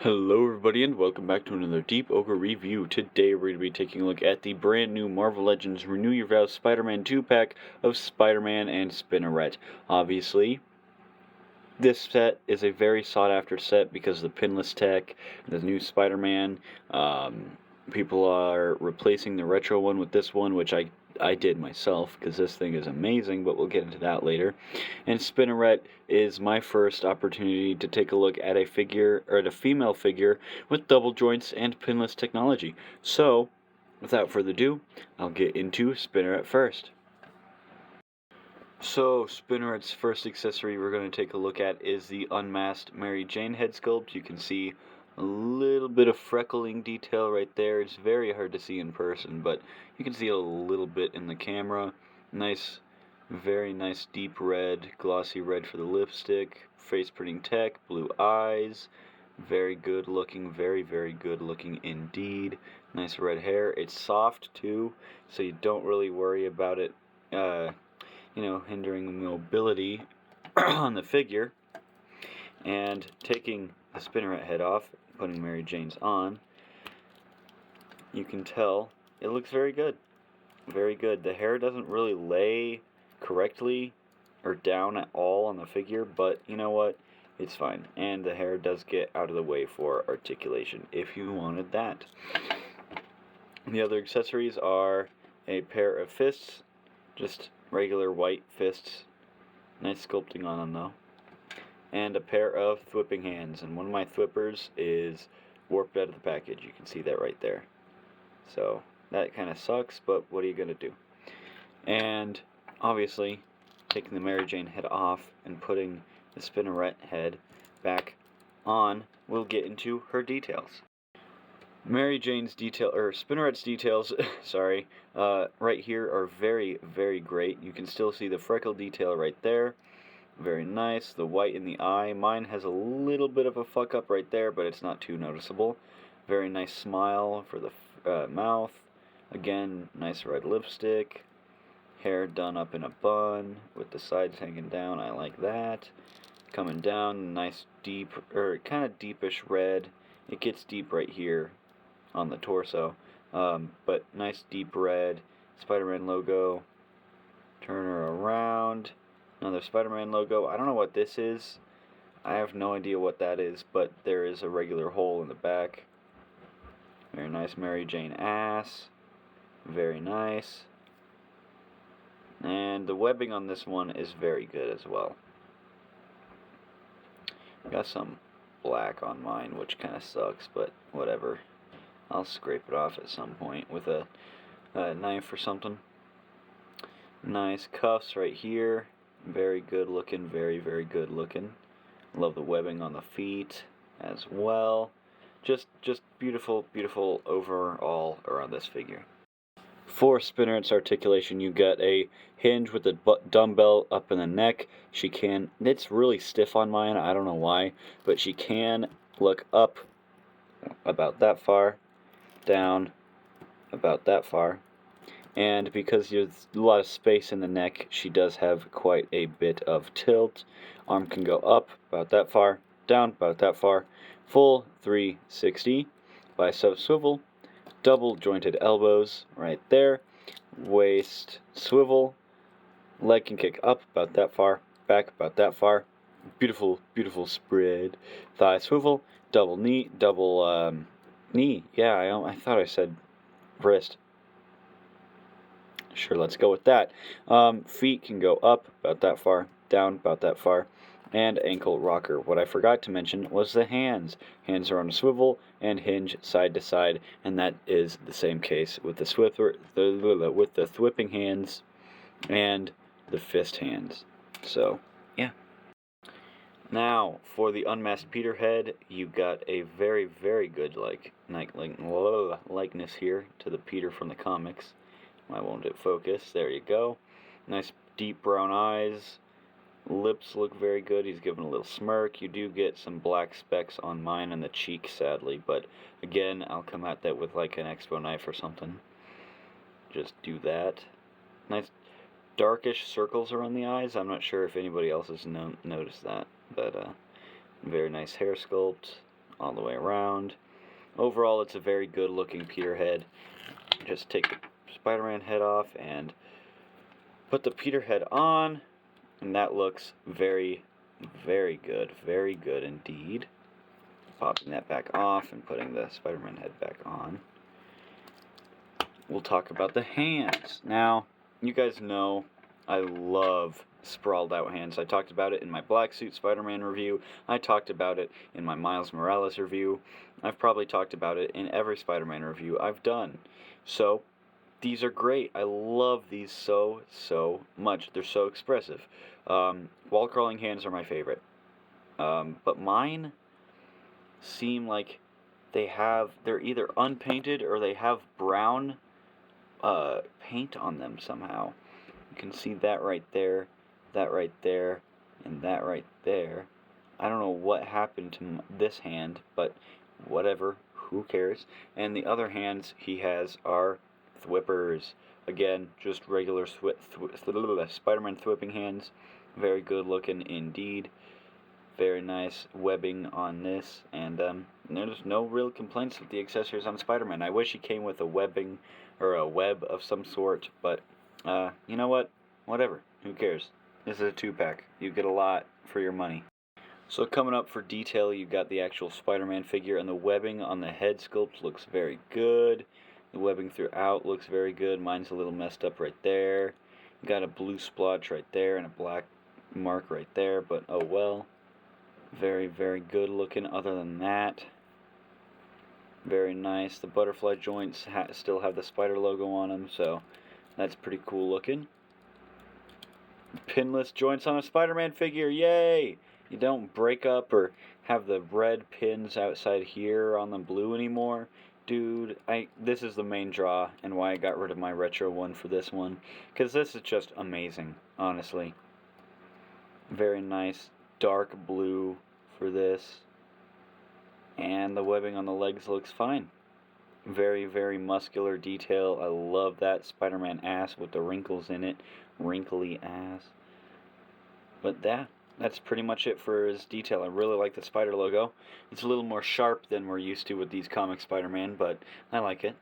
Hello everybody and welcome back to another Deep Oger review. Today we're going to be taking a look at the brand new Marvel Legends Renew Your Vows Spider-Man 2-pack of Spider-Man and Spinneret. Obviously, this set is a very sought after set because of the pinless tech, the new Spider-Man. People are replacing the retro one with this one, which I did myself because this thing is amazing, but we'll get into that later. And Spinneret is my first opportunity to take a look at a figure, or at a female figure, with double joints and pinless technology. So, without further ado, I'll get into Spinneret first. So, Spinneret's first accessory we're going to take a look at is the unmasked Mary Jane head sculpt. You can see a little bit of freckling detail right there. It's very hard to see in person, but you can see it a little bit in the camera. Nice, very nice deep red, glossy red for the lipstick. Face printing tech, blue eyes. Very good looking, very good looking indeed. Nice red hair. It's soft too, so you don't really worry about it hindering mobility on the figure. And taking the Spinneret head off, putting Mary Jane's on, you can tell it looks very good. Very good. The hair doesn't really lay correctly or down at all on the figure, but you know what? It's fine. And the hair does get out of the way for articulation if you wanted that. The other accessories are a pair of fists, just regular white fists, nice sculpting on them though, and a pair of thwipping hands, and one of my thwippers is warped out of the package. You can see that right there, so that kind of sucks, but what are you gonna do? And obviously taking the Mary Jane head off and putting the Spinneret head back on, we'll get into her details. Mary Jane's Spinneret's details, sorry, right here are very great. You can still see the freckle detail right there. Very nice. The white in the eye. Mine has a little bit of a fuck up right there, but it's not too noticeable. Very nice smile for the mouth. Again, nice red lipstick. Hair done up in a bun with the sides hanging down. I like that. Coming down, nice deep, kind of deepish red. It gets deep right here on the torso, but nice deep red. Spider-Man logo. Turn her around. Another Spider-Man logo. I don't know what this is. I have no idea what that is, but there is a regular hole in the back. Very nice Mary Jane ass. Very nice. And the webbing on this one is very good as well. Got some black on mine, which kind of sucks, but whatever. I'll scrape it off at some point with a knife or something. Nice cuffs right here. Very good looking, very good looking. Love the webbing on the feet as well. Just beautiful overall around this figure. For Spinneret's articulation, you got a hinge with a dumbbell up in the neck. It's really stiff on mine, I don't know why, but she can look up about that far, down about that far, and because there's a lot of space in the neck, she does have quite a bit of tilt. Arm can go up about that far, down about that far, full 360, bicep swivel, double jointed elbows right there, waist swivel, leg can kick up about that far, back about that far, beautiful spread, thigh swivel, double knee, yeah, I thought I said wrist. Sure, let's go with that. Feet can go up about that far, down about that far, and ankle rocker. What I forgot to mention was the hands. Hands are on a swivel and hinge side to side, and that is the same case with the thwipping hands and the fist hands. So, yeah. Now, for the unmasked Peter head, you got a very good likeness here to the Peter from the comics. Why won't it focus? There you go. Nice deep brown eyes. Lips look very good. He's giving a little smirk. You do get some black specks on mine and the cheek, sadly, but again, I'll come at that with like an Expo knife or something. Just do that. Nice darkish circles around the eyes. I'm not sure if anybody else has noticed that, but very nice hair sculpt all the way around. Overall, it's a very good looking Peter head. Just take the Spider-Man head off and put the Peter head on, and that looks very, very good. Very good indeed. Popping that back off and putting the Spider-Man head back on. We'll talk about the hands. Now, you guys know I love sprawled out hands. I talked about it in my Black Suit Spider-Man review. I talked about it in my Miles Morales review. I've probably talked about it in every Spider-Man review I've done. So, these are great. I love these so much. They're so expressive. Wall crawling hands are my favorite. But mine seem like they're either unpainted or they have brown paint on them somehow. You can see that right there, and that right there. I don't know what happened to this hand, but whatever, who cares. And the other hands he has are thwippers. Again, just regular Spider-Man thwipping hands. Very good looking indeed. Very nice webbing on this, and there's no real complaints with the accessories on Spider-Man. I wish he came with a webbing or a web of some sort, but you know what? Whatever. Who cares? This is a 2-pack. You get a lot for your money. So coming up for detail, you got the actual Spider-Man figure, and the webbing on the head sculpt looks very good. The webbing throughout looks very good. Mine's a little messed up right there. You got a blue splotch right there and a black mark right there, but oh well. Very, very good looking other than that. Very nice. The butterfly joints still have the spider logo on them, so that's pretty cool looking. Pinless joints on a Spider-Man figure, yay! You don't break up or have the red pins outside here on the blue anymore. Dude, this is the main draw and why I got rid of my retro one for this one. Because this is just amazing, honestly. Very nice dark blue for this. And the webbing on the legs looks fine. Very, very muscular detail. I love that Spider-Man ass with the wrinkles in it. Wrinkly ass. But that's pretty much it for his detail. I really like the spider logo. It's a little more sharp than we're used to with these comic Spider-Man, but I like it.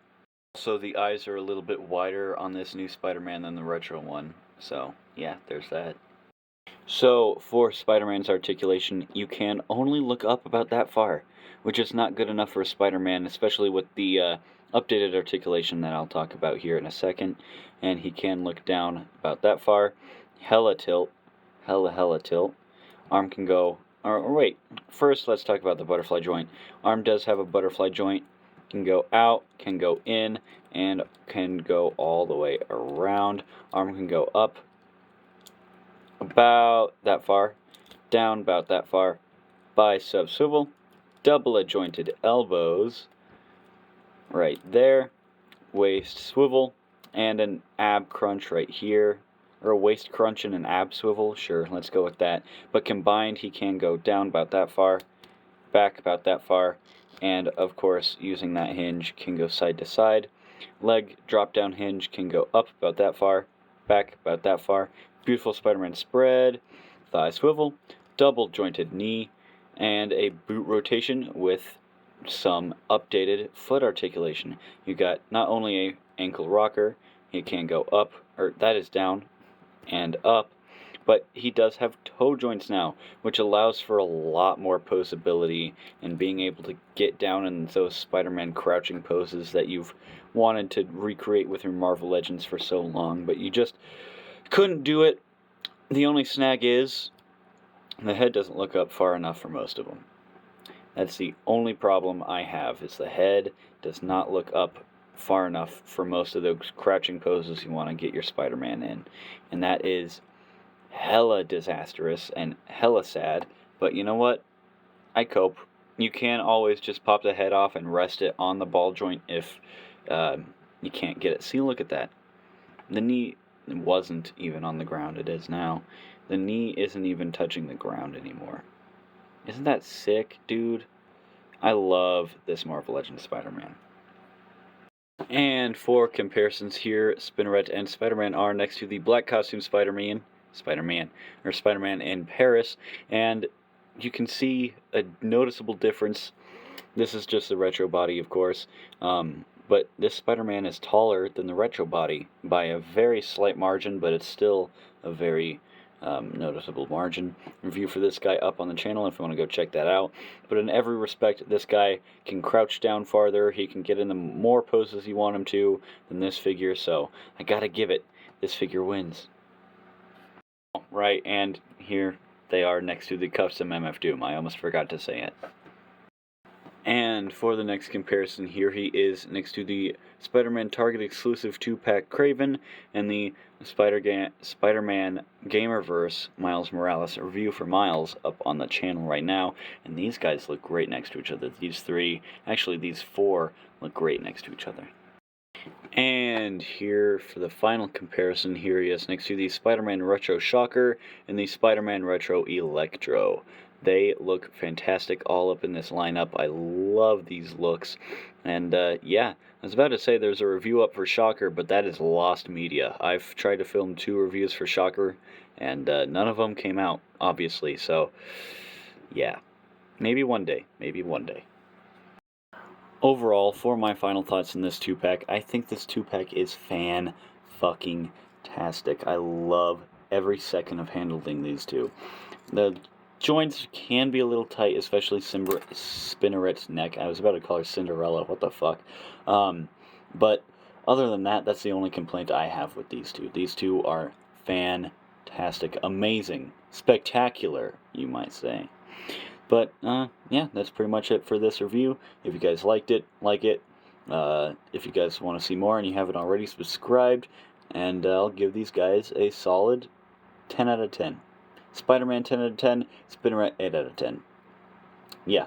Also, the eyes are a little bit wider on this new Spider-Man than the retro one. So, yeah, there's that. So, for Spider-Man's articulation, you can only look up about that far, which is not good enough for a Spider-Man, especially with the updated articulation that I'll talk about here in a second. And he can look down about that far. Hella tilt. Hella tilt. Arm can go... Or wait, first let's talk about the butterfly joint. Arm does have a butterfly joint. Can go out, can go in, and can go all the way around. Arm can go up about that far, down about that far, bicep swivel, double adjointed elbows right there, waist swivel, and an ab crunch right here, or a waist crunch and an ab swivel, sure, let's go with that. But combined, he can go down about that far, back about that far, and of course, using that hinge, can go side to side. Leg drop down hinge can go up about that far, back about that far. Beautiful Spider-Man spread, thigh swivel, double jointed knee, and a boot rotation with some updated foot articulation. You got not only a ankle rocker, he can go up, or that is down and up, but he does have toe joints now, which allows for a lot more posability and being able to get down in those Spider-Man crouching poses that you've wanted to recreate with your Marvel Legends for so long, but you just couldn't do it. The only snag is the head doesn't look up far enough for most of them. That's the only problem I have, is the head does not look up far enough for most of those crouching poses you want to get your Spider-Man in. And that is hella disastrous and hella sad, but you know what? I cope. You can always just pop the head off and rest it on the ball joint if you can't get it. See, look at that. The knee wasn't even on the ground. It is now. The knee isn't even touching the ground anymore. Isn't that sick, dude? I love this Marvel Legends Spider-Man. And for comparisons here, Spinneret and Spider-Man are next to the black costume Spider-Man in Paris, and you can see a noticeable difference. This is just the retro body, of course, but this Spider-Man is taller than the retro body by a very slight margin, but it's still a very noticeable margin. Review for this guy up on the channel if you want to go check that out. But in every respect, this guy can crouch down farther. He can get in the more poses you want him to than this figure, so I gotta give it. This figure wins. Right, and here they are next to the custom MF Doom. I almost forgot to say it. And for the next comparison, here he is next to the Spider-Man Target exclusive 2-pack Kraven and the Spider-Man Gamerverse Miles Morales. A review for Miles up on the channel right now. And these guys look great next to each other. These three, actually these four, look great next to each other. And here for the final comparison, here he is next to the Spider-Man Retro Shocker and the Spider-Man Retro Electro. They look fantastic all up in this lineup. I love these looks. And yeah, I was about to say there's a review up for Shocker, but that is lost media. I've tried to film 2 reviews for Shocker, and none of them came out, obviously. So yeah, maybe one day. Maybe one day. Overall, for my final thoughts in this 2-pack, I think this 2-pack is fan-fucking-tastic. I love every second of handling these two. The joints can be a little tight, especially Spinneret's neck. I was about to call her Cinderella, what the fuck. But other than that, that's the only complaint I have with these two. These two are fantastic, amazing, spectacular, you might say. But, yeah, that's pretty much it for this review. If you guys liked it, like it. If you guys want to see more and you haven't already, subscribed. And I'll give these guys a solid 10 out of 10. Spider-Man 10 out of 10, Spinneret 8 out of 10. Yeah.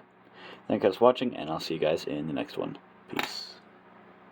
Thank you guys for watching, and I'll see you guys in the next one. Peace.